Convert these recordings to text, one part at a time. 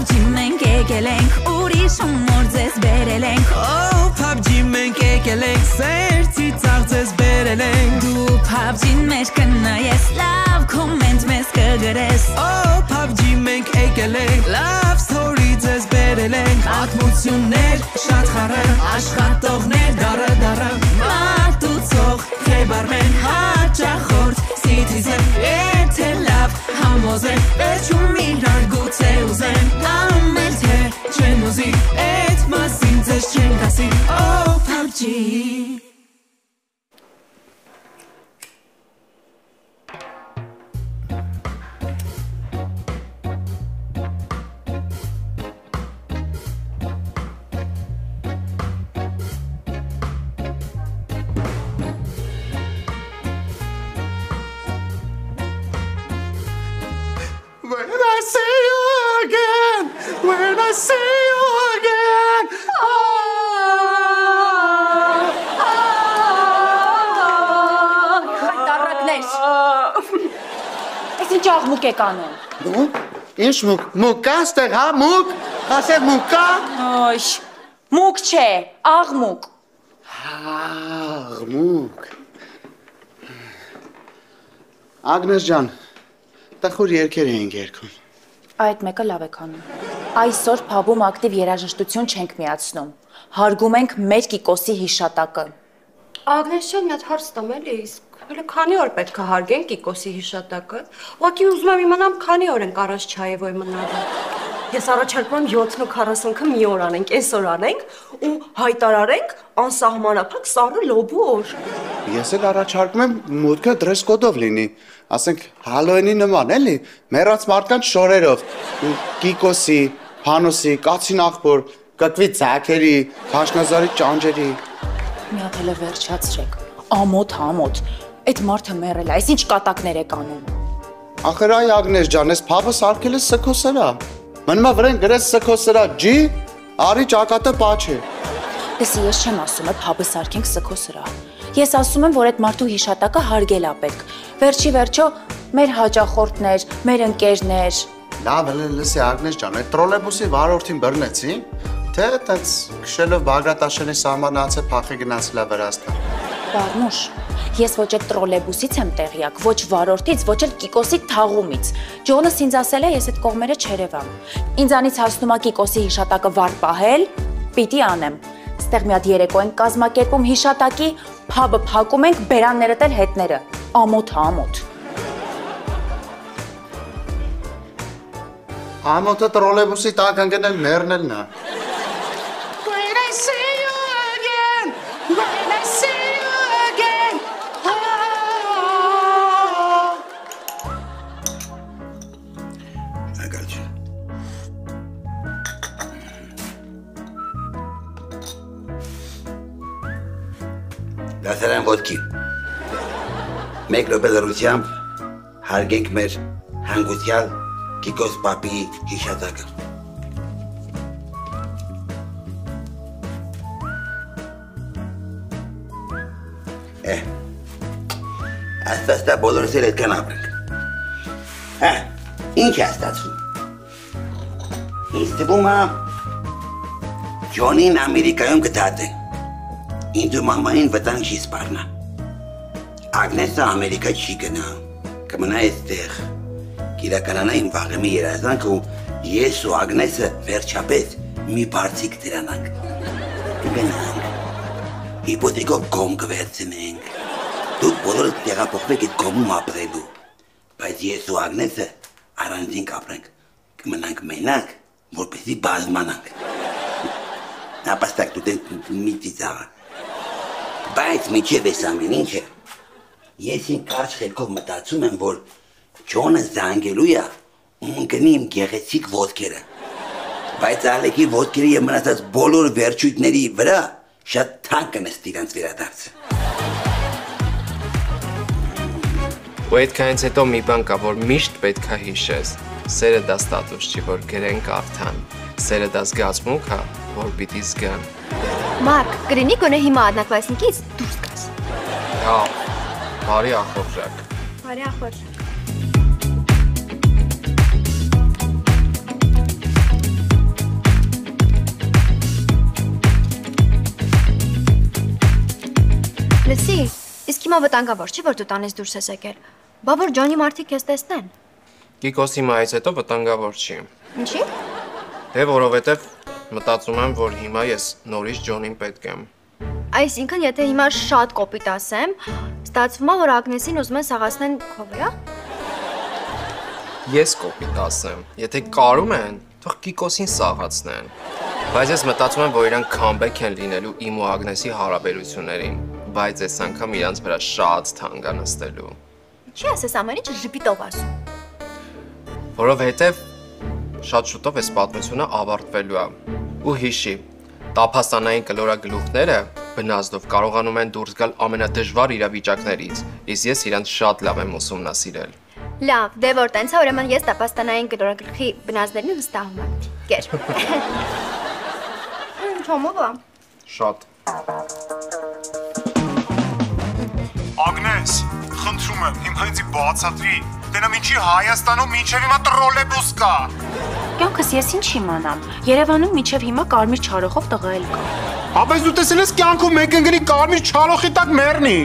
PUBG մենք եկել ենք ուրիշ հումոր ձեզ բերել ենք PUBG մենք եկել ենք սերտի ծաղ ձեզ բերել ենք Դու PUBG-ին մեջ կնայես լավ կոմենտ մեզ կգրես PUBG մենք եկել ենք լավ story ձեզ բերել ենք Պատմություններ շատ խառը աշխատողներ դարը Մատուցող Քեբարմեն հաճախորդ Citizen Եթե լավ համոզեն Վերջում իրար գուցե ուզեն Ամել թե չեն ուզի Էդ մասին ձեզ չեն կասի PUBG When I see you again Հայտարակներ Ես ինչ աղմուկ եք անում Մուկ? Ինչ մուկ? Մուկ կա ստեղ, հա մուկ? Ասեք մուկ կա? Ոյ, մուկ չէ, աղմուկ Աղմուկ Ագնես ջան, տխուր երգեր էինք երգում Այդ մեկը լավ եք անում Այսօր փաբում ակտիվ երաժշտություն չենք միացնում Հարգում ենք մեր Կիկոսի հիշատակը Ագնես ջան, մի հատ հարց տամ էլի, իսկ հələ քանի օր պետք է հարգենք Կիկոսի հիշատակը Ուղղակի ուզում եմ իմանամ քանի օր ենք առաջ Չայևոյ մնալու Ես առաջարկում եմ 7:40-ը մի օր անենք, այսօր անենք ու հայտարարենք անսահմանափակ սառը լոբու օր Ես էլ առաջարկում եմ մուտքը դրես կոդով լինի Ասենք Հալոուինի նման էլի, մեռած մարդկանց շորերով Կիկոսի, Փանոսի, Կացին աղբոր, կկվի ձագերի, Քաշնազարի ճանճերի Մի հատ հələ վերջացրեք, ամոթ, այդ մարդը մեռել է, այս ինչ կատակներ եք անում Ախր այ Ագնես ջան, ես փաբը սարքել ես սքո սրա Մնմա վրեն գրես սքո սրա ջի, արի ճակատը պաչե Դեսի ես չեմ ասում է փաբը սարքենք սքո սրա Ես ասում եմ, որ այդ մարդու հիշատակը հարգել է պետք Վերջի վերջո մեր հաճախորդներ, մեր ընկերներ Լավ էլ լսի Ագնես ջան, այդ տրոլեյբուսի վարորդին բռնեցի Թե այդպես քշելով Բագրատաշենի սահմանացը փախի գնացել է Վրաստան Բարմուշ, ես ոչ այդ տրոլեյբուսից եմ տեղյակ, ոչ վարորդից, ոչ էլ Կիկոսի թաղումից Ջոնս ինձ ասել է, ես այդ կողմերը չերևամ Ինձանից հասնում է Կիկոսի հիշատակը վար պահել, պիտի անեմ Ստեղ մի հատ երեկո ենք կազմակերպում հիշատակի, փաբը փակում ենք, բերաններդ էլ հետները Ամոթ Ամոթը տրոլեյբուսի տակ ընկնել մեռնելն է When I see you again When I see you again Ագալջ Դասարան ոտքի Մեկ րոպե լռությամբ հարգենք մեր հանգուցյալ Կիկոս պապի հիշատակը Աստված դա բոլորս էլ այդքան ապրենք Ինչ է ստացվում Ինձ թվում է Ջոնին Ամերիկայում կդատեն Ինձ ու մամային վտանգ չի սպառնա Ագնեսը Ամերիկա չի գնա Կմնա այստեղ Կիրականանա իմ վաղեմի երազանքը ու ես ու Ագնեսը վերջապես մի բարձիկ դրանանք Կգնանք Հիպոթեկով գոմ կվերցնենք Դուք բոլորս տեղափոխվեք այդ գոմում ապրելու Բայց ես ու Ագնեսը առանձին կապրենք Կմնանք մենակ, որպեսզի բազմանանք Նապաստակ դու մի ծիծաղը Բայց միջև ես ամեն ինչը Ես իմ կարճ խելքով մտածում եմ, որ Ջոնը զանգելու է ու ընկնի իմ գեղեցիկ ոտքերը Բայց Ալեկի ոտքերի և մնացած բոլոր վերջույթների վրա շատ թանկ կնստի իրանց վերադարձը Ու այդքանից հետո մի բան կա, որ միշտ պետք է հիշես Սերը դա ստատուս չի, որ գրենք արդան Սերը դա զգացմունք է, որ պիտի զգան Մարկ, կրինի գոնե հիմա ադնակվայսնիկից դուրս կաս Հա, բարի ախորժակ Բարի ախորժակ Հիմա վտանգավոր չի, որ դու տանես դուրս ես եկել։ Բա որ Ջոնի մարդիկ քեզ տեսնեն։ Կիկոսի մայից հետո վտանգավոր չի։ Ինչի՞։ Դե որովհետև մտածում եմ, որ հիմա ես նորից Ջոնին պետք եմ։ Այսինքն, եթե հիմա շատ կոպիտ ասեմ, ստացվում է, որ Ագնեսին ուզում են սաղացնեն քո վրա։ Ես կոպիտ ասեմ, եթե կարում են, թող Կիկոսին սաղացնեն։ Բայց ես մտածում եմ, որ իրանք քամբեք են լինելու իմ ու Ագնեսի հարաբերություններին, բայց այս անգամ իրանց վրա շատ թանկ է նստելու։ Ինչի՞ ասես ամեն ինչ ժպիտով ասում։ Որովհետև շատ շուտով այս պատմությունը ավարտվելու է։ Ու հիշի, տափաստանային կլորագլուխները բնազդով կարողանում են դուրս գալ ամենադժվար իրավիճակներից, իսկ ես իրանց շատ լավ եմ ուսումնասիրել։ Լավ, դե որ տենց է, ուրեմն ես տափաստանային կլորագլուխի բնազդերին վստահում եմ։ Գեր։ Չոմով է։ Շատ։ Ագնես, խնդրում եմ, իմ հենց բացատրի, դենամ ինչի Հայաստանում մինչև հիմա տրոլեյբուս կա։ Կյանքս ես ինչ իմանամ։ Երևանում մինչև հիմա կարմիր չարոխով տղա էլ կա։ Ապա դու տեսել ես կյանքում մեկ ընկնի կարմիր չարոխի տակ մեռնի։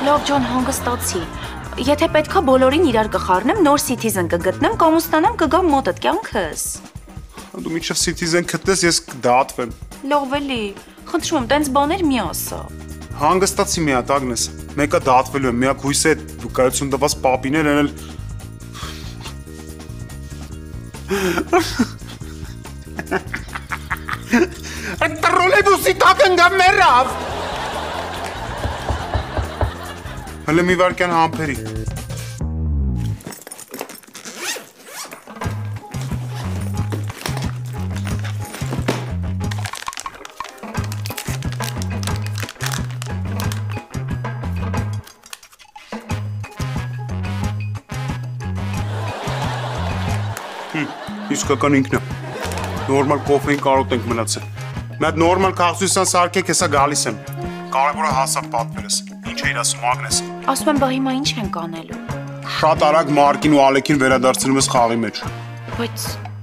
Լավ ջան, հանգստացի։ Եթե պետքա բոլորին իրար կխառնեմ, նոր Citizen կգտնեմ, կամ ուստանամ կգամ մոտդ կյանքս։ Դու մինչև Citizen գտնես, ես կդատվեմ։ Լավ էլի, խնդրում եմ, տենց բաներ մի ասա։ Հանգստացի մի հատ Ագնես, մեկը դատվելու եմ, միակ հույսը է դու կայություն տված պապիներ են էլ Այդ տրոլեյբուսի տակ ընկա մեռավ։ Հələ մի վարքյան համբերի։ Իսկական ինքն է։ Նորմալ կոֆեին կարոտ ենք մնացել։ Մի հատ նորմալ քաղցրության սարքեք, հեսա գալիս եմ։ Կարևորը հասավ պատվերս։ Ինչ էիր ասում Ագնես։ Ասում եմ, բա հիմա ինչ ենք անելու։ Շատ արագ Մարկին ու Ալեքին վերադարձնում ես խաղի մեջ։ Բայց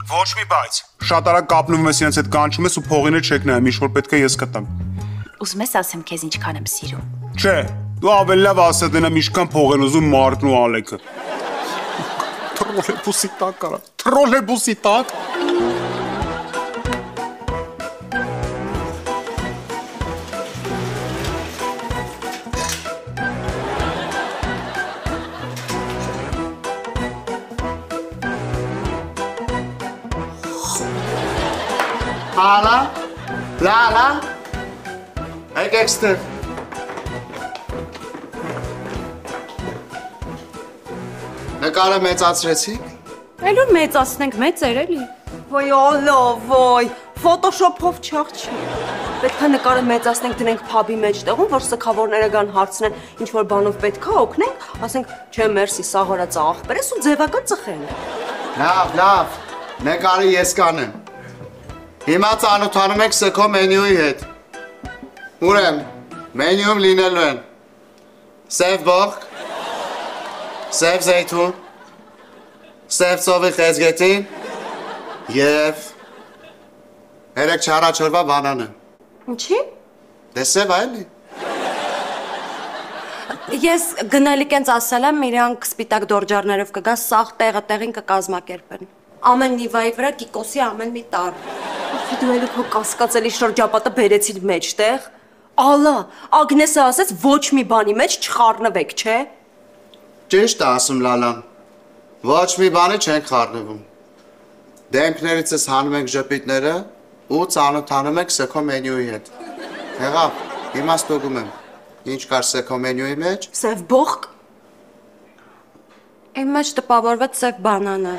Ոչ մի բայց։ Շատ արագ կապնում ես իրենց հետ կանչում ես ու փողինը չեք նայում, ինչ որ պետք է ես կտամ։ ուզում ես ասեմ քեզ ինչքան եմ սիրում։ Չէ, դու ավելի լավ ասա դենամ ինչքան փող են ուզում Մարկն ու Ալեքը։ Տրոլեյբուսի տակ կարա։ Տրոլեյբուսի տակ։ Հալա, լալա, եկեք ստեղ։ Նկարը մեծացրեցիք։ Այլուր մեծացնենք, մեծ էր էլի։ Ոյ ոլո, ոյ, Photoshop-ով չաղ չի։ Պետք է նկարը մեծացնենք դնենք փաբի մեջտեղում, որ սքավորները գան հարցնեն, ինչ որ բանով պետք է օգնենք, ասենք, չէ, մերսի, սաղորա ծաղախբերես ու ձևական ծխենք։ Լավ, նկարը ես կանեմ։ Հիմա ծանոթանում եք սքո մենյուի հետ։ Ուրեմ, մենյուում լինելու են սև բողք, սև զեյթուն, սև ծովի խեզգետին և երեք չարաչորվա բանանը։ Ինչի։ Դե սև այլի։ Ես գնալիք ենց ասել եմ, իրանք սպիտակ դորջարներով կգա, սաղ տեղը տեղին կկազմակերպեն։ Ամեն նիվայի վրա Կիկոսի ամեն մի տար։ Դու էլի քո կասկածելի շրջապատը բերեցիր մեջտեղ։ Ալա, Ագնեսը ասեց ոչ մի բանի մեջ չխառնվեք, չէ։ Ճիշտ է ասում Լալան, ոչ մի բանի չենք խառնվում։ Դեմքներիցս հանում ենք ժպիտները ու ծանոթանում ենք սքո մենյուի հետ։ Հեղավ, հիմա ստուգում եմ, ինչ կար սքո մենյուի մեջ։ Սև բողք։ Իմ մեջ տպավորվեց սև բանանը։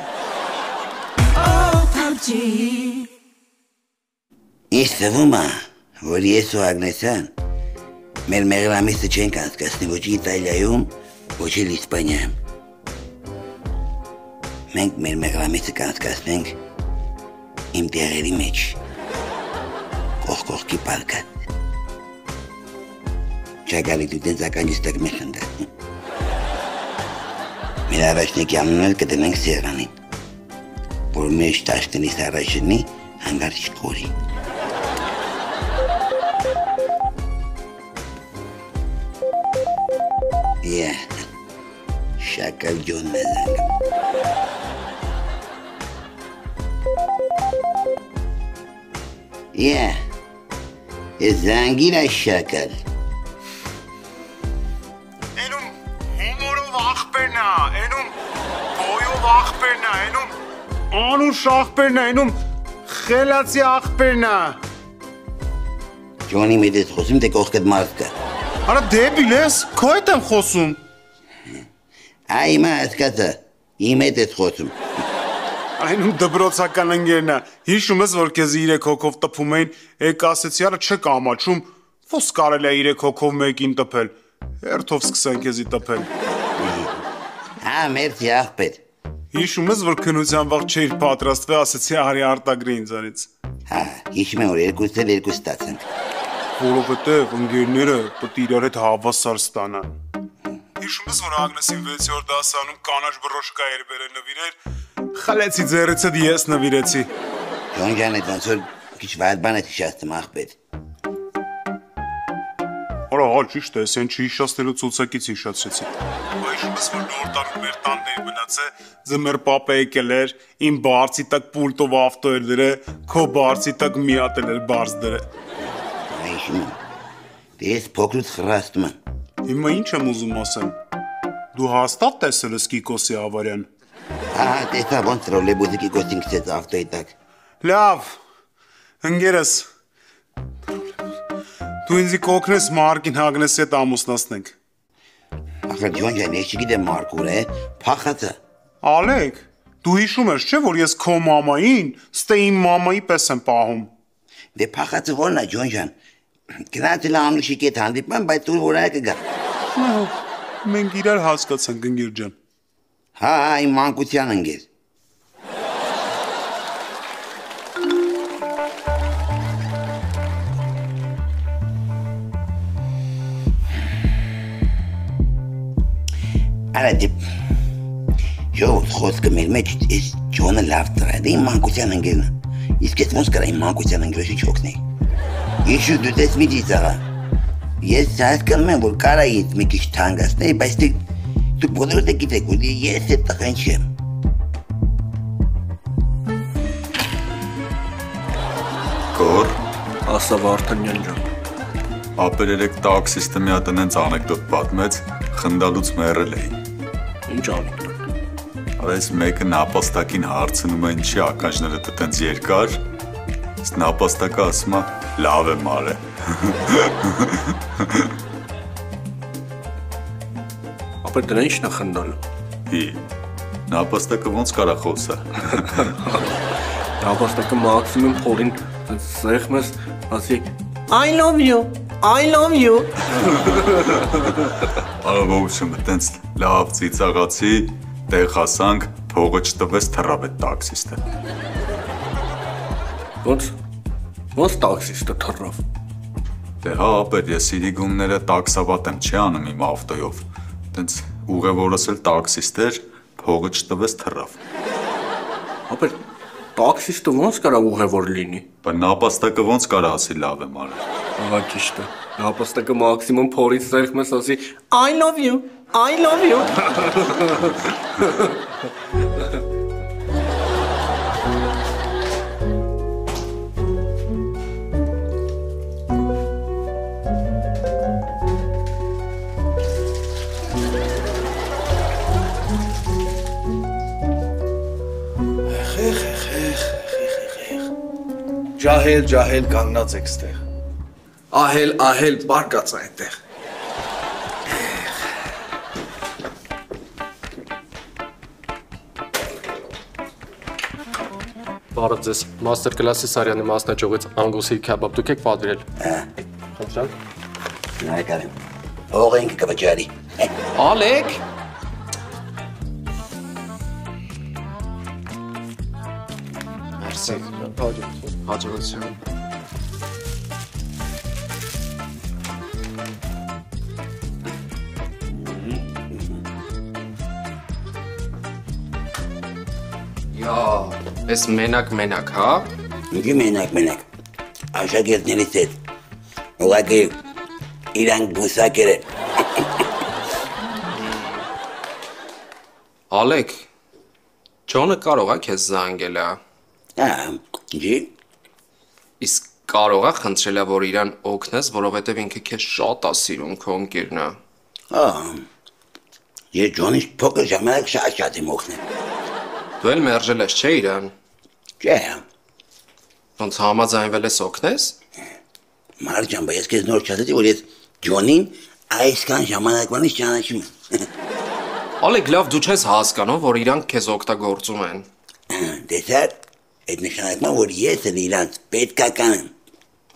Ինչ թվում է, որ ես ու Ագնեսան մեր մեղրամիսը չենք անցկացնի ոչ Իտալիայում, ոչ էլ Իսպանիայում։ Մենք մեր մեղրամիսը կանցկացնենք իմ տեղերի մեջ, կողքի պարկատ։ Չագալի դու դենց ականջիս տեղ մեզ ընდა։ Մեր առաջնեկի անունը կդնենք սեղանին, որ մեջ տաշտնից առաջնի հանգարտ չկորի։ Շակալ ջոնն է զանգում։ Ես զանգիր այս շակալ։ Էնում հումորով աղբերն է, էնում բոյով աղբերն է, էնում անուշ աղբերն է, էնում խելացի աղբերն է։ Ջոնի մեծ ես խոսում, թե կողքդ մարդ կա։ Արա դեբիլ ես, քո հետ եմ խոսում։ Այ հիմա հասկացա, իմ հետ ես խոսում։ Այնում դբրոցական ընկերն է, հիշում ես, որ քեզ 3 հոգով տպում էին, եկ ասեցի, արա չեք ամաչում, ո՞ս կարելի է 3 հոգով մեկին տպել, հերթով սկսեն քեզի տպել։ Մերսի աղբեր։ Հիշում ես, որ քնության վաղ չէիր պատրաստվել, ասեցի արի արտագրի ինձանից։ Հիշում եմ, որ երկուսն էլ երկուս ստացանք։ Որովհետև ընկերները պետք է իրար հետ հավասար ստանան։ Հիշում ես, որ Ագնեսին 6-րդ դասանում կանաչ բռոշկա էր բերել նվիրել, խլեցի ձեռից հետ ես նվիրեցի։ Ջոն ջան, այդ ոնց որ քիչ վատ բան է հիշացնում աղբեր։ Արա, հա, ճիշտ է, սեն չհիշացնելու ցուցակից հիշացրեցի։ Հիշում ես, որ նոր տարում մեր տանն էր մնացել, ձմեռ պապը եկել էր, իմ բարձի տակ պուլտով ավտո էր դրել, քո բարձի տակ մի հատ էր բարձ դրել։ Հիշում եմ, ես փոքրուց խռաստում եմ։ Հիմա ինչ եմ ուզում ասեմ։ Դու հաստատ տեսել ես Կիկոսի ավարյան։ Տեսա ոնց տրոլեյբուսը Կիկոսին գցեց ավտոյի տակ։ Լավ, ընկերս, դու ինձ կօգնես Մարկին Ագնեսի հետ ամուսնացնենք։ Ախր Ջոն ջան, ես չգիտեմ Մարկ ուր է, փախածա։ Ալեք, դու հիշում ես, չէ՞ որ ես քո մամային, ստե իմ մամայի պես եմ պահում։ Դե փախածը ո՞րն է Ջոն ջան։ Գնացել Անուշի հետ հանդիպման, բայց դու որ այ կգա։ Մենք իրար հասկացանք ընկեր ջան։ Իմ մանկության ընկեր։ Արա դե Ժողովուրդ խոսքը մեր մեջ էս Ջոնը լավ տղա է, իմ մանկության ընկերն է։ Իսկ ես ոնց կարա իմ մանկության ընկերոջը չօգնեի։ Իշու դու տես մի ծաղա։ Ես հասկանում եմ, որ կարա ինձ մի քիչ թանկացնել, բայց դու բոլորը գիտեք, որ ես այդ տղան չեմ։ Կոր, ասա Վարդանյան ջան։ Ապեր երեք տաքսիստը մի հատ այնց անեկդոտ պատմեց, խնդալուց մեռել էի։ Ինչ անեկդոտ։ Այս մեկը նապաստակին հարցնում է ինչի ականջները տենց երկար, իսկ նապաստակը ասում է լավ է մարը։ Ապեր դրա ինչն է խնդալու։ Նապաստակը ոնց կարա խոսա։ Նապաստակը մաքսիմում փորին սեղմ ես, ասի I love you, I love you։ Արավողությունը տենց լավ ծիծաղացի, տեղ հասանք, փողը չտվեց թռավ այդ տաքսիստը։ Ոնց տաքսիստը թռավ։ Դե հա, ապեր, ես իրիգումները տաքսավատ եմ չի անում իմ ավտոյով։ Տենց ուղևորս էլ տաքսիստ էր, փողը չտվեց թռավ։ Ապեր, տաքսիստը ոնց կարա ուղևոր լինի։ Բայց նապաստակը ոնց կարա ասի լավ եմ արել։ Ահա ճիշտ է։ Նապաստակը մաքսիմում փորից սեղմ ես ասի I love you, I love you։ Ջահել կանգնած եք ստեղ։ Ահել բարկած այնտեղ։ Բարև ձեզ, մաստեր կլասի Սարյանի մասնաճյուղից անգուսի քեբաբ դուք եք պատվիրել։ Խնդրեմ։ Նայկարեմ, հողենք կվճարի։ Ալեք։ Մերսի, հաջողություն։ Ես մենակ, հա։ Ինչի մենակ, աշակերտներից հետ, ուղղակի իրանք բուսակեր են։ Ալեք, Ջոնը կարող է քեզ զանգել է։ Ջի։ Իսկ կարող է խնդրել է, որ իրան օգնես, որովհետև ինքը քեզ շատ է սիրում, քո ընկերն է։ Ես Ջոնից փոքր ժամանակ շատ եմ օգնել։ Դու էլ մերժել ես, չէ՞ իրան։ Չէ։ Ոնց համաձայնվել ես օգնես։ Մարջան, բայց ես նոր չասեցի, որ ես Ջոնին այսքան ժամանակվանից ճանաչում եմ։ Ալեք, լավ, դու չես հասկանում, որ իրանք քեզ օգտագործում են։ Դեսար, այդ նշանակում է, որ ես էլ իրանց պետքական եմ։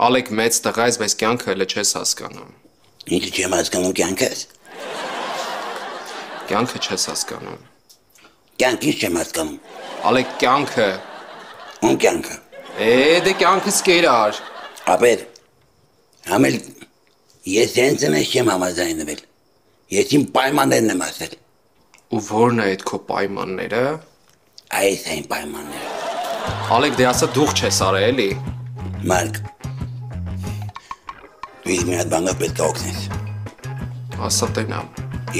Ալեք, մեծ տղա ես, բայց կյանքը էլ չես հասկանում։ Ինչ չեմ հասկանում կյանքս։ Կյանքը չես հասկանում։ Կյանքից չեմ հասկանում։ Ալեք, կյանքը։ Ում կյանքը։ Դե կյանքս կերար։ Ապեր, համել ես հենց ես չեմ համաձայնվել։ Ես իմ պայմաններն եմ ասել։ Ու որն է այդ քո պայմանները։ Այս այն պայմանները։ Ալեք, դե ասա դուղ չես արել, էլի։ Մարկ, դու ինձ մի հատ բանով պետք է օգնես։ Ասա տենամ։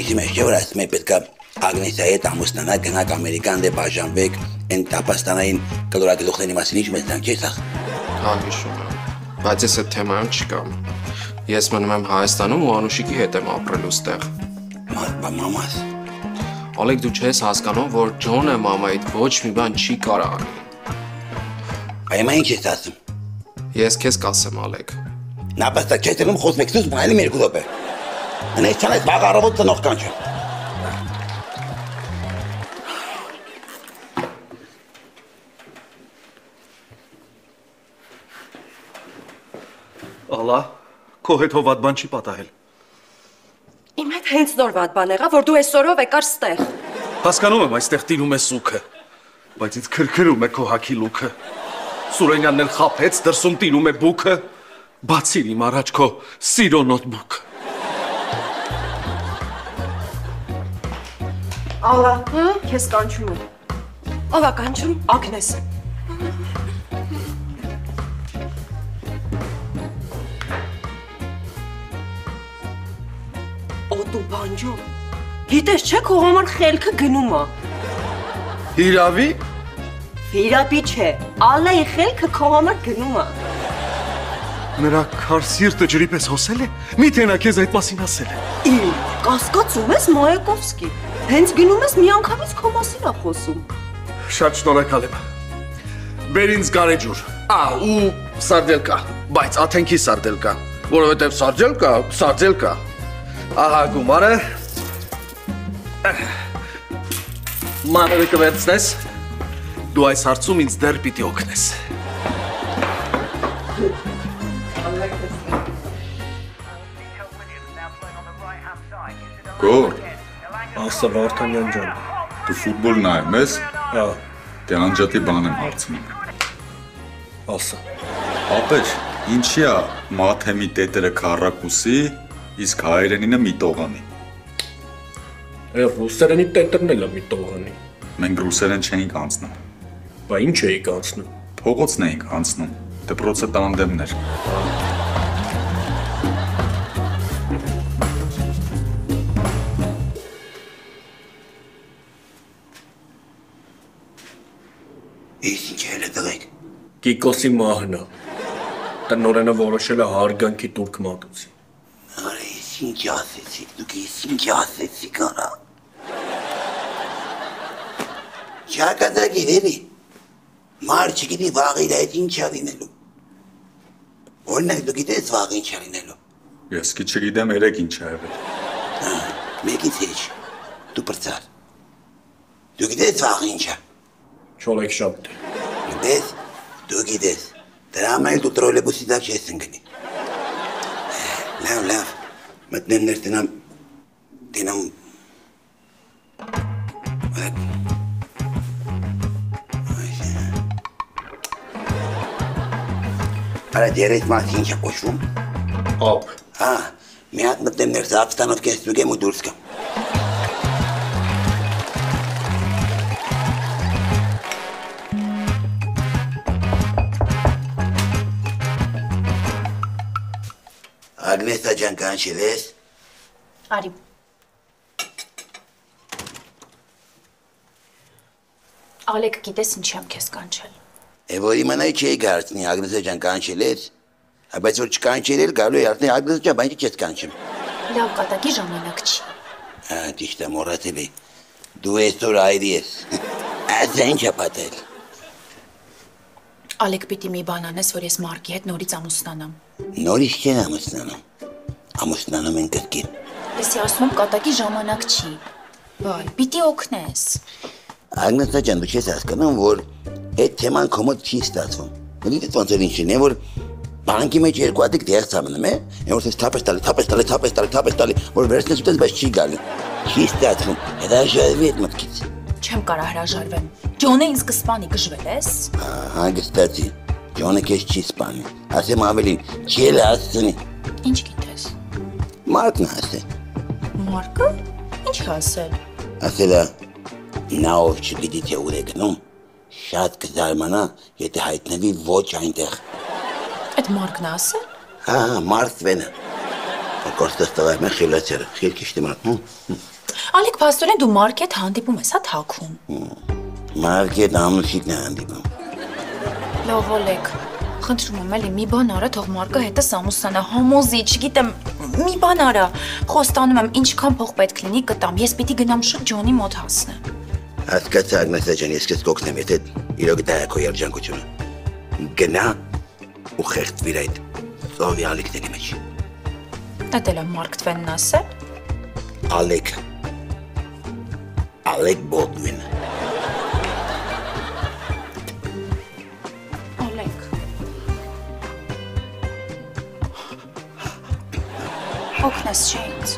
Իսկ մեջ չէ որ ասում է պետք է Ագնեսայի հետ ամուսնանալ, գնաք Ամերիկան, դե բաժանվեք, այն տապաստանային կլորագլուխների մասին ինչ մեզ դանք չես ախ։ Հիշում եմ, բայց ես այդ թեմայում չկամ։ Ես մնում եմ Հայաստանում ու Անուշիկի հետ եմ ապրելու ստեղ։ Մամաս։ Ալեք, դու չես հասկանում, որ Ջոնը մամայիդ ոչ մի բան չի կարա անի։ Այմա ինչ ես ասում։ Ես քեզ կասեմ, Ալեք։ Նապաստակ չես տնում խոսում եք սուս մայլի մեր կուզոպ է։ Հնես չանես վաղ առավոտ ծնող կանչը։ Ալա, քո հետ հով վատ բան չի պատահել։ Իմ հետ հենց նոր վատ բան եղավ, որ դու այսօրով եկար ստեղ։ Հասկանում եմ, այստեղ տիրում է սուքը, բայց ինձ քրքրում է քո հագի լուքը։ Սուրենյանն էլ խափեց, դրսում տիրում է բուքը, բացիր իմ առաջ քո սիրո նոթբուքը։ Ալա, քեզ կանչում եմ։ Ով է կանչում? Ագնեսը։ Դու բանջո, գիտես չէ քո համար խելքը գնում է։ Հիրավի։ Հիրավի չէ, Ալլայի խելքը քո համար գնում է։ Նրա քար սիրտը ջրի պես հոսել է, միթե նա քեզ այդ մասին ասել է։ Կասկածում ես Մայակովսկի, հենց գնում ես միանգամից քո մասին է խոսում։ Շատ շնորհակալ եմ։ Բեր ինձ գարեջուր, ու սարդելկա, բայց աթենքի սարդելկա, որովհետև սարդելկա։ Ահա գումարը, մանրը կվերցնես, դու այս հարցում ինձ դեռ պիտի օգնես։ Գոր, ասա Վարդանյան ջան, դու ֆուտբոլ նայում ես, դե անջատի բան եմ հարցնում։ Ասա։ Ապեր, ինչի է մաթեմի տետերը քառակուսի, իսկ հայերենինը միտողանի։ Ռուսերենի տետրն էլ է միտողանի։ Մենք ռուսերեն չէինք անցնում։ Բա ինչ էիք անցնում։ Փողոցն էինք անցնում, դպրոցը տանդեմներ։ Ես ինչ էլ է դղեք։ Կիկոսի մահն է։ Տնօրենը որոշել է հարգանքի տուրք մատուցի։ Ինչ ասեցիք, դուք ես ինչ ասեցիք արա։ Չակատագիր էլի, մար չգիտի վաղ իր այդ ինչ ա լինելու։ Օրինակ դու գիտես վաղ ինչ ա լինելու։ Ես չգիտեմ երեք ինչ ա եղել։ Մեկից հեչ, դու պրծար։ Դու գիտես վաղ ինչ ա։ Չոլեք շաբթ։ Գիտես, դու գիտես, դրա համար դու տրոլեյբուսի տակ չես ընկնի։ Լավ, մտնեմ ներ տենամ, արա դերետ մասի ինչ է կոշվում։ Ապ։ Մի հատ մտնեմ ներ Զավստանով կես դուգեմ ու դուրս կամ։ Ագնեսա ջան կանչել ես։ Արի։ Ալեք, գիտես ինչ եմ քեզ կանչել։ Որ իմանայի չէի գարցնի Ագնեսա ջան կանչել ես, բայց որ չկանչել էլ գալու է արդեն Ագնեսա ջան, բայց քեզ կանչեմ։ Լավ, կատակի ժամանակ չի։ Ճիշտ է, մոռացել էի։ Դու այսօր այրի ես։ Ասա ինչ է պատել։ Ալեք, պիտի մի բան անես, որ ես Մարկի հետ նորից ամուսնանամ։ Նորից չեն ամուսնանում։ Ամուսնանում են կրկին։ Լսի, ասում եմ կատակի ժամանակ չի։ Վայ, պիտի օգնես։ Ագնեսա ջան, դու չես հասկանում, որ այդ թեման քո մոտ չի ստացվում։ Գիտես ոնց է ինչին է, որ բանկի մեջ երկու հատիկ դեր ցամնում է, որ ես թափես տալի, որ վերցնես ուտես, բայց չի գալի։ Չի ստացվում։ Հրաժարվի այդ մտքից։ Չեմ կարող հրաժարվեմ։ Ջոնը ինձ կսպանի, գժվել ես։ Հանգստացի։ Ջոնը քեզ չի սպանի։ Ասեմ ավելին, չի էլ հասցնի։ Ինչ գիտես։ Մարկն ասել։ Մարկը։ Ինչ ասել։ Ասել է, նա ով չգիտի թե ուր է գնում, շատ կզարմանա, եթե հայտնվի ոչ այնտեղ։ Այդ Մարկն ասել։ Հա, Մարտվենը։ Կոստը ստավայր մեն խիլացերը, խիլքի շտիման։ Ալեք, պաստորեն դու Մարկի հետ հանդիպում ես, հա թաքում։ Մարկի հետ ամուսիկն է հանդիպում։ Լավ, Ալեք, խնդրում եմ էլի, մի բան արա, թող Մարկը հետս ամուսնանա, համոզի, չգիտեմ, մի բան արա, խոստանում եմ, ինչքան փող պետք լինի կտամ, ես պիտի գնամ շուտ Ջոնի մոտ հասնեմ։ Հասկացա Ագնեսա ջան, ես քեզ կօգնեմ, եթե իրոք դա է քո երջանկությունը։ Գնա ու խեղդվիր այդ ծովի ալիքների մեջ։ Դա էլ է Մարկ Տվենն ասել։ Ալեք Բոդվին։ Ալեք։ Օգնես չի ինձ։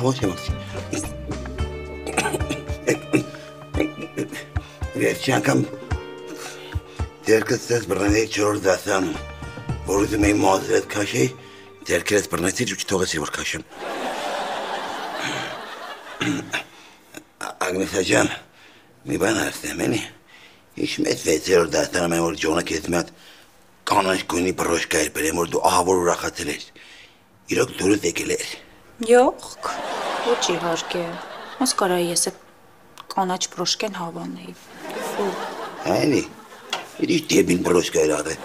Ոչ եմ։ Վերջի անգամ դերքս ձեզ բռնեցի 4 դասանում, որ ուզում էի մոզրետ քաշեի, դերքերս բռնեցի ու չթողեցի որ քաշեմ։ Ագնեսա ջան, մի բան ասեմ, էլի, ինչ մեծ 6-րդ դասանում եմ, որ Ջոնը քեզ մի հատ կանաչ գույնի բրոշկա էր բերեմ, որ դու ահավոր ուրախացել ես։ Իրոք դուրս եկել ես։ Յոխք, ոչ իհարկե, ոնց կարայի ես այդ կանաչ բրոշկեն հավանեի։ Էլի, իրիշ դեպին բրոշկա էր աղը։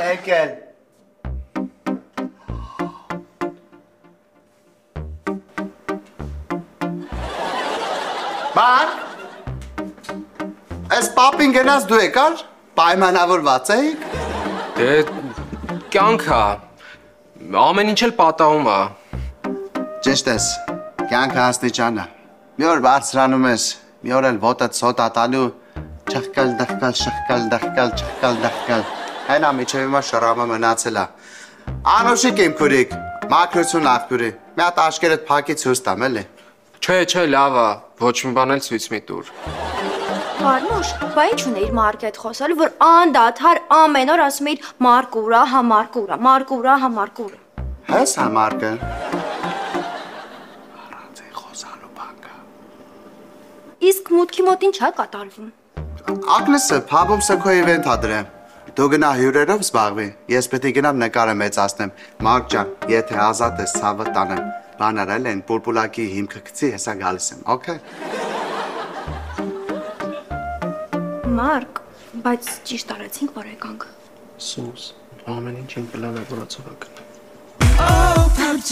Եկել։ Ման, այս պապին գնաց դու եկար, պայմանավորված էիք։ Դե կյանքա, ամեն ինչ էլ պատահում է։ Ճիշտ ես, կյանքը աստիճան է։ Մի օր բարձրանում ես, մի օր էլ ոտդ սոտա տալու, չխկալ, դխկալ, շխկալ, դխկալ, չխկալ, դխկալ։ Հենա միջև հիմա շրամը մնացել է։ Անուշիկ իմ քուրիկ, մաքրություն աղբյուրի, մի հատ աշկերդ փակի ցույց տամ էլի։ Չէ, լավ է, ոչ մի բան էլ ցույց մի տուր։ Մարմուշ, բա ինչ ունեիր Մարկի հետ խոսալու, որ անդադար ամեն օր ասում էիր Մարկ ուրա, հա Մարկ ուրա, Մարկ ուրա, հա Մարկ ուրա։ Հես հա Մարկը։ Առանց է խոսալու բան կա։ Իսկ մուտքի մոտ ինչ է կատարվում։ Ագնեսը փաբում սքո իվենթ ադրեմ։ Դու գնա հյուրերով զբաղվի, ես պետք է գնամ նկարը մեծացնեմ։ Մարկ ջան, եթե ազատ ես ցավը տանեմ, բան արել են պուլպուլակի հիմքը գցի, հեսա գալիս եմ, օքեյ։ Մարկ, բայց ճիշտ արեցինք, որ եկանք։ Սուս, ամեն ինչ իմ պլանը որացով է գնում։ Oh, PUBG.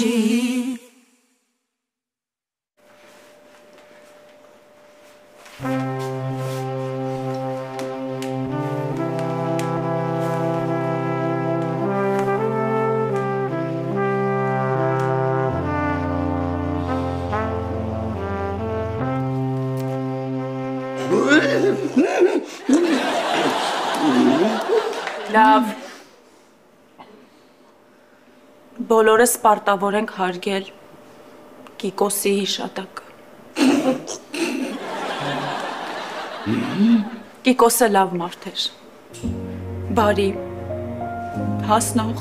Լավ։ Բոլորս պարտավոր ենք հարգել Կիկոսի հիշատակը։ Կիկոսը լավ մարդ էր։ Բարի, հասնող,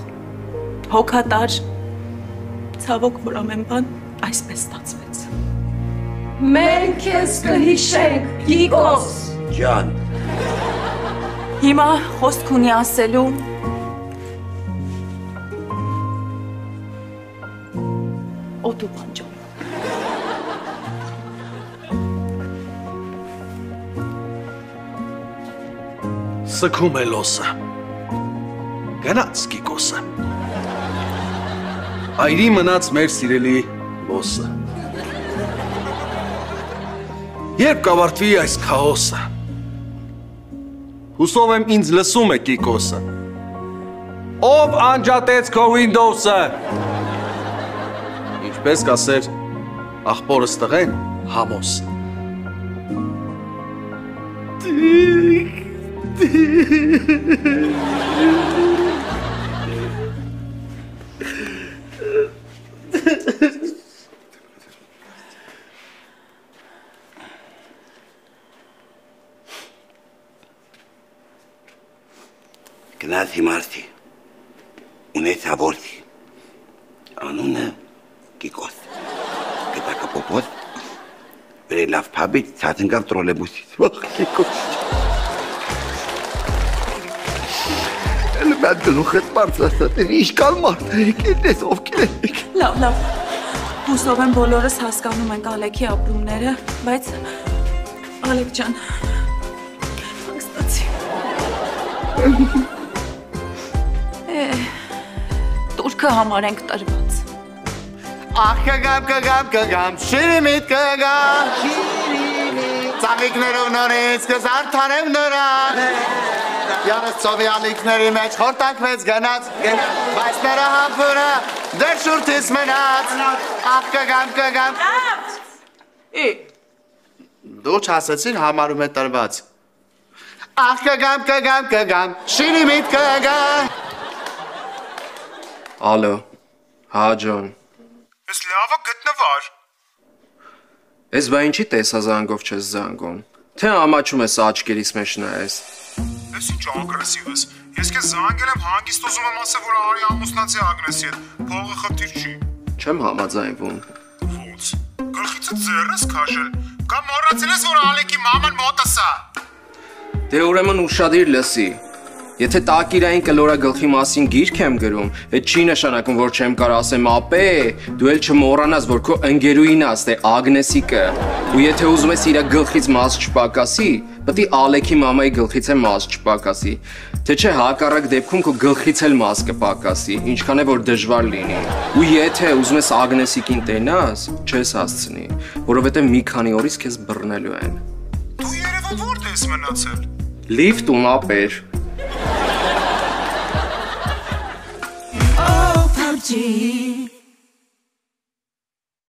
հոգատար, Ցավոք, որ ամեն բան այսպես ստացվեց։ Մենք քեզ կհիշենք, Կիկոս։ Ջան, Հիմա խոսք ունի ասելու Օտուբան ջան։ Սքում է լոսը։ Գնաց Կիկոսը։ Այրի մնաց մեր սիրելի լոսը։ Երբ կավարտվի այս քաոսը։ Հուսով եմ ինձ լսում է Կիկոսը։ Ով անջատեց քո Windows-ը։ Ինչպես կասեր աղբորս տղեն Համոս։ գնաց հիմարդի, ունեցա որդի, անունը Կիկոս, գտակը պոպոս, վերելավ պաբից, ծածնգավ տրոլեբուսից, վախ Կիկոս, Էլ մետ գլուխետ մարծաստատեն, իշկալ մարդ եք, էտես ովքեր եք։ Լավ, հուսով եմ բոլորս հասկանում ենք Ալեքի ապրումները, բայց Ալեք ջան, հանգստացի։ Տուրքը համարենք տրված։ Ախ կգամ, շիրիմիտ կգամ, ծաղիկներով նորից կզարդանեմ նրան, յանս ծովի ալիքների մեջ խորտակվեց գնաց, բայց նրա համբուրը դեր շուրթիս մնաց, ախ կգամ, դու չասեցին համարում է տրված, ախ կգամ, շիրիմիտ կգամ, Ալո, հա ջան։ Ես լավը գտնվար։ Ես բա ինչի տեսազանգով չես զանգում։ Թե ամաչում ես աչքերիս մեջ նայես։ Ես ինչ ագրեսիվ ես։ Ես քեզ զանգել եմ հանգիստ ուզում եմ ասել, որ արի ամուսնացի Ագնեսի հետ։ Փողը խնդիր չի։ Չեմ համաձայնվում։ Ո՞ց։ Գլխիցը ձեռ ես քաշել։ Կամ մոռացել ես, որ Ալեկի մաման մոտս է։ Դե ուրեմն ուշադիր լսի։ Եթե տակիրային կլորագլխի մասին գիրք եմ գրում, այդ չի նշանակում, որ չեմ կարող ասեմ ապե, դու էլ չմոռանաս, որ քո ընկերուհին ես, թե Ագնեսիկը։ Ու եթե ուզում ես իր գլխից մաս չպակասի, պետք է Ալեքի մամայի գլխից է մաս չպակասի։ Թե չէ հակառակ դեպքում քո գլխից էլ մաս կպակասի, ինչքան է որ դժվար լինի։ Ու եթե ուզում ես Ագնեսիկին տենաս, չես հասցնի, որովհետև մի քանի օրից քեզ բռնելու են։ Դու երևում որտե ես մնացել։ Լիֆտում ապեր։ Oh, PUBG